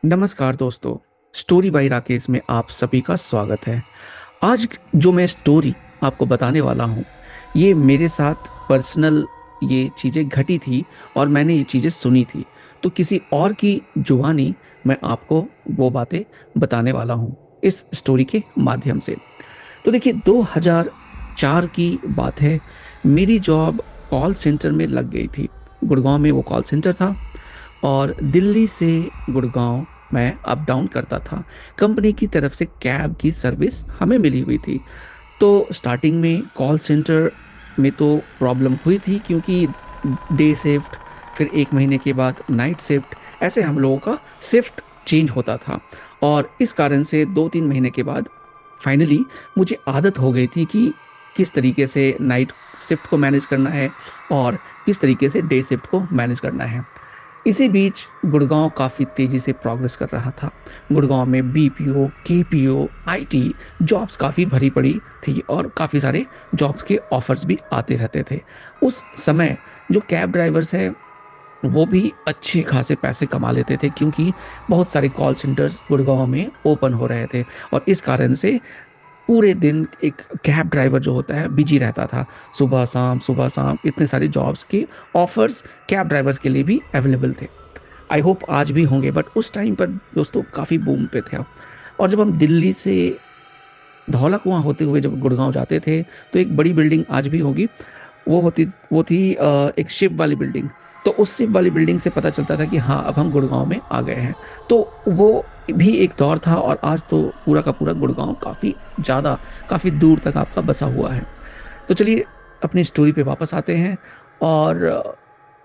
नमस्कार दोस्तों। Story by Rakesh में आप सभी का स्वागत है। आज जो मैं स्टोरी आपको बताने वाला हूँ, ये मेरे साथ पर्सनल ये चीज़ें घटी थी और मैंने ये चीज़ें सुनी थी। तो किसी और की जुबानी मैं आपको वो बातें बताने वाला हूँ इस स्टोरी के माध्यम से। तो देखिए, 2004 की बात है। मेरी जॉब कॉल सेंटर में लग गई थी। गुड़गांव में वो कॉल सेंटर था और दिल्ली से गुड़गांव मैं अप डाउन करता था। कंपनी की तरफ से कैब की सर्विस हमें मिली हुई थी। तो स्टार्टिंग में कॉल सेंटर में तो प्रॉब्लम हुई थी, क्योंकि डे शिफ्ट, फिर एक महीने के बाद नाइट शिफ्ट, ऐसे हम लोगों का शिफ्ट चेंज होता था। और इस कारण से 2-3 महीने के बाद फाइनली मुझे आदत हो गई थी कि किस तरीके से नाइट शिफ्ट को मैनेज करना है और किस तरीके से डे शिफ्ट को मैनेज करना है। इसी बीच गुड़गांव काफ़ी तेज़ी से प्रोग्रेस कर रहा था। गुड़गांव में बीपीओ, केपीओ, आईटी जॉब्स काफ़ी भरी पड़ी थी और काफ़ी सारे जॉब्स के ऑफर्स भी आते रहते थे। उस समय जो कैब ड्राइवर्स हैं वो भी अच्छे खासे पैसे कमा लेते थे, क्योंकि बहुत सारे कॉल सेंटर्स गुड़गांव में ओपन हो रहे थे और इस कारण से पूरे दिन एक कैब ड्राइवर जो होता है बिजी रहता था। सुबह शाम इतने सारे जॉब्स के ऑफर्स कैब ड्राइवर्स के लिए भी अवेलेबल थे। आई होप आज भी होंगे, बट उस टाइम पर दोस्तों काफ़ी बूम पे थे। और जब हम दिल्ली से धौला कुआं होते हुए जब गुड़गांव जाते थे, तो एक बड़ी बिल्डिंग आज भी होगी, वो थी एक शिप वाली बिल्डिंग। तो उस शिप वाली बिल्डिंग से पता चलता था कि हाँ, अब हम गुड़गांव में आ गए हैं। तो वो भी एक दौर था और आज तो पूरा का पूरा गुड़गांव काफ़ी दूर तक आपका बसा हुआ है। तो चलिए अपनी स्टोरी पे वापस आते हैं। और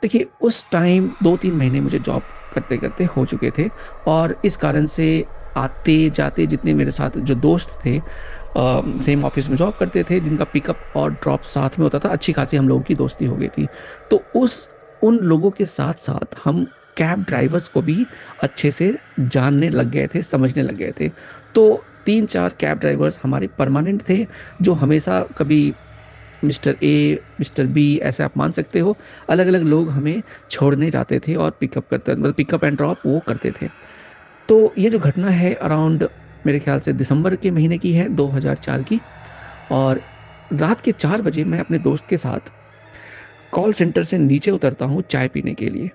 देखिए, उस टाइम 2-3 महीने मुझे जॉब करते करते हो चुके थे और इस कारण से आते जाते जितने मेरे साथ जो दोस्त थे, सेम ऑफिस में जॉब करते थे, जिनका पिकअप और ड्रॉप साथ में होता था, अच्छी खासी हम लोगों की दोस्ती हो गई थी। तो उस उन लोगों के साथ साथ हम कैब ड्राइवर्स को भी अच्छे से जानने लग गए थे, समझने लग गए थे। तो 3-4 कैब ड्राइवर्स हमारे परमानेंट थे, जो हमेशा कभी मिस्टर ए, मिस्टर बी, ऐसे आप मान सकते हो, अलग अलग लोग हमें छोड़ने जाते थे और पिकअप करते, मतलब पिकअप एंड ड्रॉप वो करते थे। तो ये जो घटना है अराउंड मेरे ख्याल से दिसंबर के महीने की है, 2004 की। और रात के 4 बजे मैं अपने दोस्त के साथ कॉल सेंटर से नीचे उतरता हूँ चाय पीने के लिए।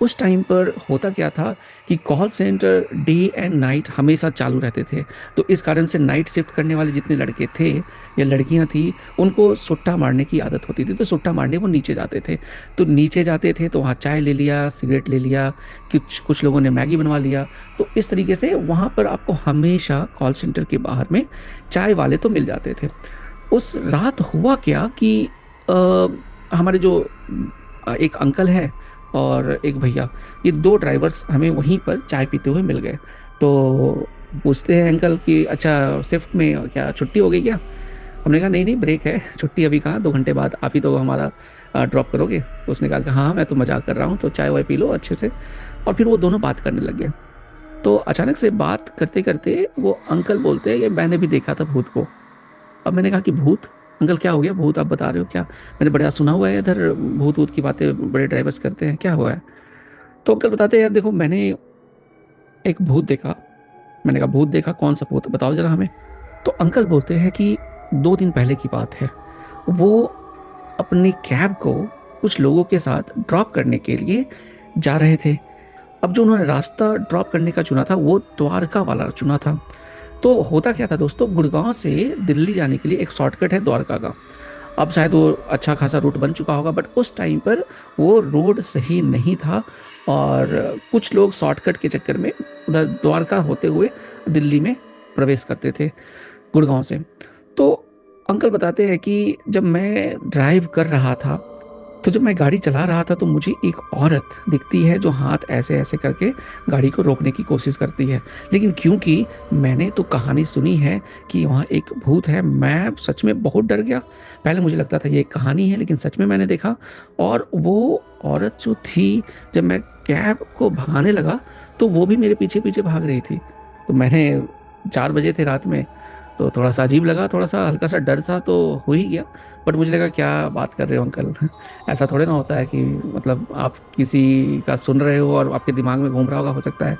उस टाइम पर होता क्या था कि call centre day and night हमेशा चालू रहते थे। तो इस कारण से नाइट शिफ्ट करने वाले जितने लड़के थे या लड़कियां थी, उनको सुट्टा मारने की आदत होती थी। तो सुट्टा मारने वो नीचे जाते थे। तो नीचे जाते थे तो वहाँ चाय ले लिया, सिगरेट ले लिया, कुछ कुछ लोगों ने मैगी बनवा लिया। तो इस तरीके से वहाँ पर आपको हमेशा कॉल सेंटर के बाहर में चाय वाले तो मिल जाते थे। उस रात हुआ क्या कि हमारे जो एक अंकल है और एक भैया, ये दो ड्राइवर्स हमें वहीं पर चाय पीते हुए मिल गए। तो पूछते हैं अंकल कि अच्छा, शिफ्ट में क्या छुट्टी हो गई क्या? हमने कहा नहीं नहीं, ब्रेक है, छुट्टी अभी कहाँ, 2 घंटे बाद आप ही तो हमारा ड्रॉप करोगे। तो उसने कहा कि हाँ, मैं तो मजाक कर रहा हूँ, तो चाय वाय पी लो अच्छे से। और फिर वो दोनों बात करने लग गए। तो अचानक से बात करते करते वो अंकल बोलते हैं कि मैंने भी देखा था भूत को। अब मैंने कहा कि भूत? अंकल क्या हो गया, भूत आप बता रहे हो क्या? मैंने बड़ा सुना हुआ है इधर, भूत भूत की बातें बड़े ड्राइवर्स करते हैं, क्या हुआ है? तो अंकल बताते हैं, यार देखो, मैंने एक भूत देखा। मैंने कहा भूत देखा, कौन सा भूत, बताओ जरा हमें। तो अंकल बोलते हैं कि 2 दिन पहले की बात है। वो अपनी कैब को कुछ लोगों के साथ ड्रॉप करने के लिए जा रहे थे। अब जो उन्होंने रास्ता ड्रॉप करने का चुना था, वो द्वारका वाला चुना था। तो होता क्या था दोस्तों, गुड़गांव से दिल्ली जाने के लिए एक शॉर्टकट है द्वारका का। अब शायद वो अच्छा खासा रूट बन चुका होगा, बट उस टाइम पर वो रोड सही नहीं था और कुछ लोग शॉर्टकट के चक्कर में उधर द्वारका होते हुए दिल्ली में प्रवेश करते थे गुड़गांव से। तो अंकल बताते हैं कि जब मैं ड्राइव कर रहा था, तो जब मैं गाड़ी चला रहा था, तो मुझे एक औरत दिखती है जो हाथ ऐसे ऐसे करके गाड़ी को रोकने की कोशिश करती है। लेकिन क्योंकि मैंने तो कहानी सुनी है कि वहाँ एक भूत है, मैं सच में बहुत डर गया। पहले मुझे लगता था ये एक कहानी है, लेकिन सच में मैंने देखा। और वो औरत जो थी, जब मैं कैब को भगाने लगा, तो वो भी मेरे पीछे पीछे भाग रही थी। तो मैंने 4 बजे थे रात में, तो थोड़ा सा अजीब लगा, थोड़ा सा हल्का सा डर था तो हो ही गया। बट मुझे लगा क्या बात कर रहे हो अंकल, ऐसा थोड़े ना होता है कि मतलब आप किसी का सुन रहे हो और आपके दिमाग में घूम रहा होगा, हो सकता है।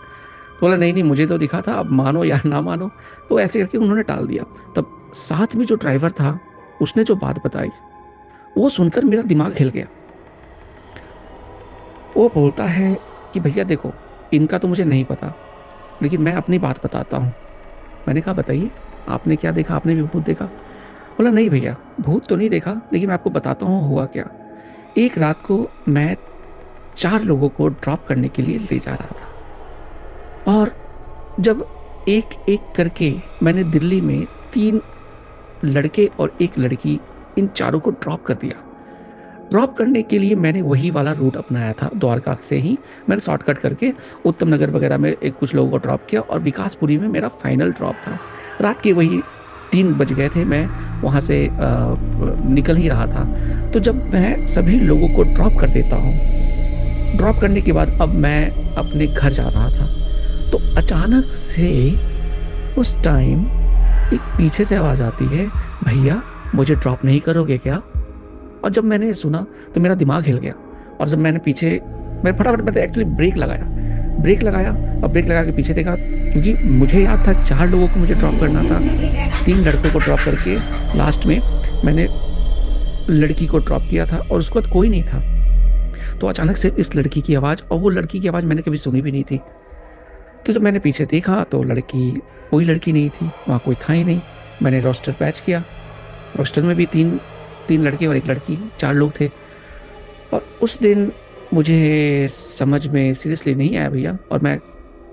तो बोला नहीं नहीं मुझे तो दिखा था, अब मानो या ना मानो। तो ऐसे करके उन्होंने टाल दिया। तब साथ में जो ड्राइवर था उसने जो बात बताई वो सुनकर मेरा दिमाग हिल गया। वो बोलता है कि भैया देखो, इनका तो मुझे नहीं पता, लेकिन मैं अपनी बात बताता हूँ। मैंने कहा बताइए, आपने क्या देखा, आपने भी भूत देखा? बोला नहीं भैया, भूत तो नहीं देखा, लेकिन मैं आपको बताता हूँ हुआ क्या। एक रात को मैं 4 लोगों को ड्रॉप करने के लिए ले जा रहा था, और जब एक एक करके मैंने दिल्ली में 3 लड़के और एक लड़की, इन चारों को ड्रॉप कर दिया। ड्रॉप करने के लिए मैंने वही वाला रूट अपनाया था, द्वारका से ही मैंने शॉर्टकट करके उत्तम नगर वगैरह में एक कुछ लोगों को ड्रॉप किया, और विकासपुरी में मेरा फाइनल ड्रॉप था। रात के वही 3 बज गए थे, मैं वहाँ से निकल ही रहा था। तो जब मैं सभी लोगों को ड्रॉप कर देता हूँ, ड्रॉप करने के बाद अब मैं अपने घर जा रहा था, तो अचानक से उस टाइम एक पीछे से आवाज़ आती है, भैया मुझे ड्रॉप नहीं करोगे क्या? और जब मैंने ये सुना तो मेरा दिमाग हिल गया। और जब मैंने पीछे, मैं फटाफट मैंने एक्चुअली ब्रेक लगाया और ब्रेक लगा के पीछे देखा, क्योंकि मुझे याद था 4 लोगों को मुझे ड्रॉप करना था। 3 लड़कों को ड्रॉप करके लास्ट में मैंने लड़की को ड्रॉप किया था, और उसके बाद कोई नहीं था। तो अचानक से इस लड़की की आवाज़, और वो लड़की की आवाज़ मैंने कभी सुनी भी नहीं थी। तो जब मैंने पीछे देखा तो लड़की, कोई लड़की नहीं थी वहाँ, कोई था ही नहीं। मैंने रोस्टर पैच किया, रोस्टर में भी तीन तीन लड़के और एक लड़की, 4 लोग थे। और उस दिन मुझे समझ में सीरियसली नहीं आया भैया, और मैं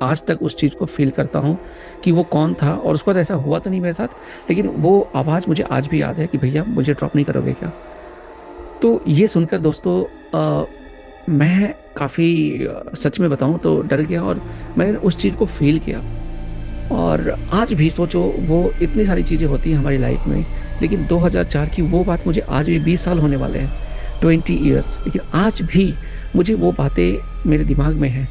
आज तक उस चीज़ को फील करता हूँ कि वो कौन था, और उसके बाद ऐसा हुआ तो नहीं मेरे साथ, लेकिन वो आवाज़ मुझे आज भी याद है कि भैया मुझे ड्रॉप नहीं करोगे क्या? तो ये सुनकर दोस्तों मैं काफ़ी, सच में बताऊँ तो डर गया, और मैंने उस चीज़ को फील किया। और आज भी सोचो, वो इतनी सारी चीज़ें होती हैं हमारी लाइफ में, लेकिन 2004 की वो बात मुझे आज भी, 20 साल होने वाले हैं, 20 ईयर्स, लेकिन आज भी मुझे वो बातें मेरे दिमाग में हैं।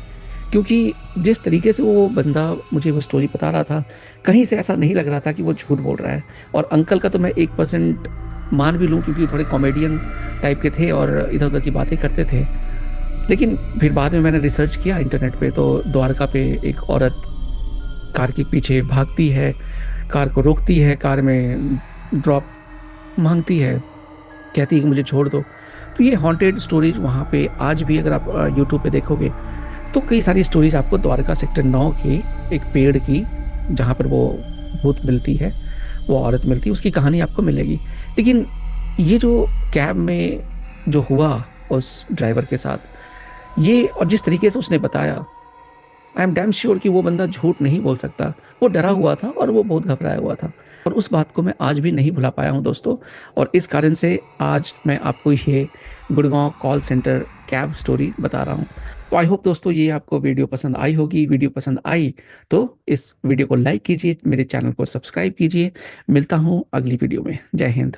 क्योंकि जिस तरीके से वो बंदा मुझे वो स्टोरी बता रहा था, कहीं से ऐसा नहीं लग रहा था कि वो झूठ बोल रहा है। और अंकल का तो मैं 1% मान भी लूँ, क्योंकि थोड़े कॉमेडियन टाइप के थे और इधर उधर की बातें करते थे। लेकिन फिर बाद में मैंने रिसर्च किया इंटरनेट पे, तो द्वारका पे एक औरत कार के पीछे भागती है, कार को रोकती है, कार में ड्रॉप मांगती है, कहती है कि मुझे छोड़ दो। तो ये हॉन्टेड स्टोरीज वहाँ पे आज भी, अगर आप यूट्यूब पे देखोगे तो कई सारी स्टोरीज आपको द्वारका सेक्टर 9 की एक पेड़ की, जहाँ पर वो भूत मिलती है, वो औरत मिलती है, उसकी कहानी आपको मिलेगी। लेकिन ये जो कैब में जो हुआ उस ड्राइवर के साथ, ये और जिस तरीके से उसने बताया, आई एम डैम श्योर कि वो बंदा झूठ नहीं बोल सकता। वो डरा हुआ था और वो बहुत घबराया हुआ था, और उस बात को मैं आज भी नहीं भुला पाया हूँ दोस्तों। और इस कारण से आज मैं आपको ये Gurgaon call centre cab story बता रहा हूँ। तो आई होप दोस्तों ये आपको वीडियो पसंद आई होगी। वीडियो पसंद आई तो इस वीडियो को लाइक कीजिए, मेरे चैनल को सब्सक्राइब कीजिए। मिलता हूँ अगली वीडियो में। जय हिंद।